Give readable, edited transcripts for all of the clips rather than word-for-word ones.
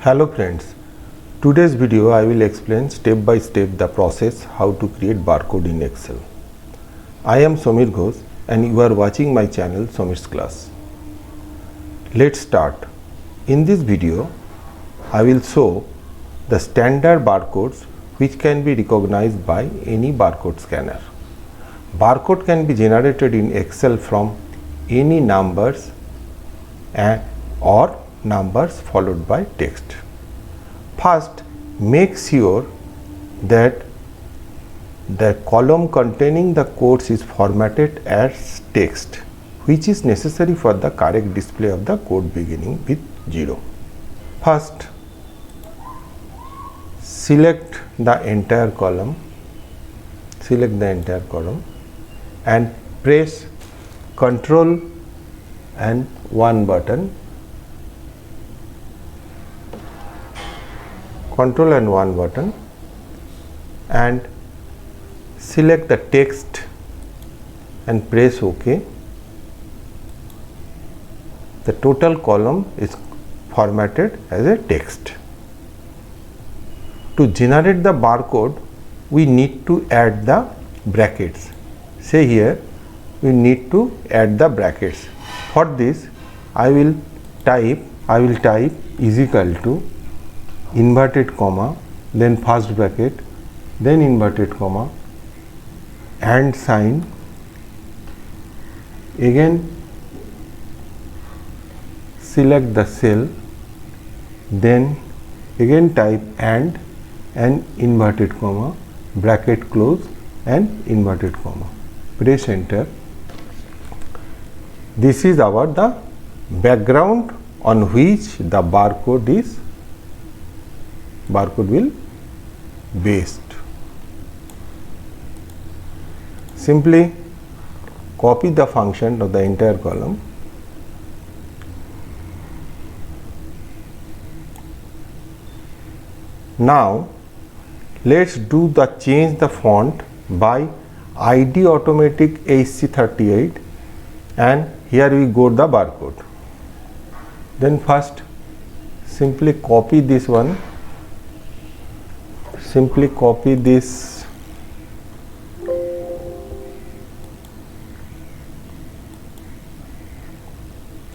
Hello friends, today's video I will explain step by step the process how to create barcode in Excel. I am Samir and you are watching my channel Samir's Class. Let's start. In this video I will show the standard barcodes which can be recognized by any barcode scanner. Barcode can be generated in Excel from any numbers or numbers followed by text. First, make sure that the column containing the codes is formatted as text, which is necessary for the correct display of the code beginning with 0. First, select the entire column and press Ctrl and 1 button. And select the text and press OK. The total column is formatted as a text. To generate the barcode, we need to add the brackets. Say here, we need to add the brackets. For this, I will type is equal to inverted comma, then first bracket, then inverted comma, and sign, again select the cell, then again type and inverted comma, bracket close and inverted comma, press enter. This is the background on which the barcode will based. Simply copy the function of the entire column. Now let's change the font by ID automatic HC38, and here we go the barcode. Then first simply copy this one. Simply copy this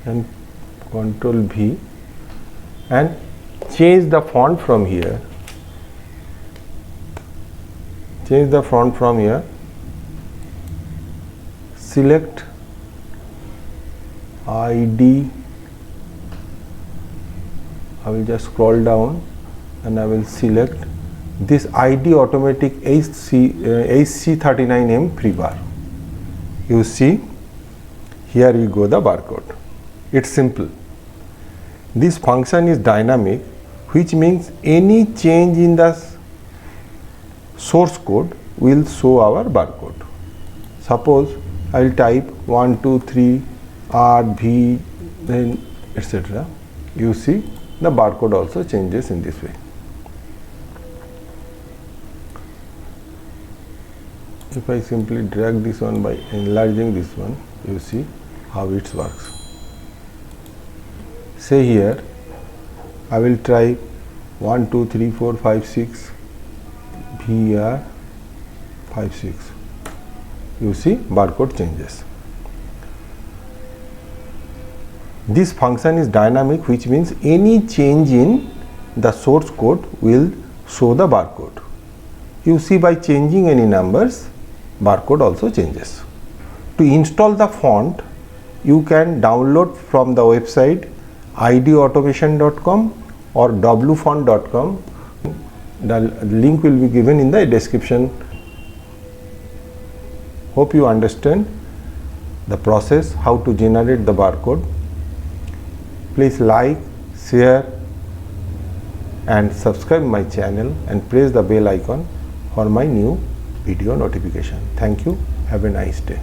and Ctrl V and change the font from here. Select ID. I will just scroll down and I will select this ID automatic HC39M free bar. You see, here we go the barcode. It's simple. This function is dynamic, which means any change in the source code will show our barcode. Suppose I will type 1, 2, 3, R, V, then etc. You see the barcode also changes in this way. If I simply drag this one by enlarging this one, you see how it works. Say here, I will try 1, 2, 3, 4, 5, 6, VR 5, 6. You see barcode changes. This function is dynamic, which means any change in the source code will show the barcode. You see, by changing any numbers, barcode also changes. To install the font, you can download from the website idautomation.com or wfont.com. The link will be given in the description. Hope you understand the process how to generate the barcode. Please like, share and subscribe my channel and press the bell icon for my new video notification. Thank you. Have a nice day.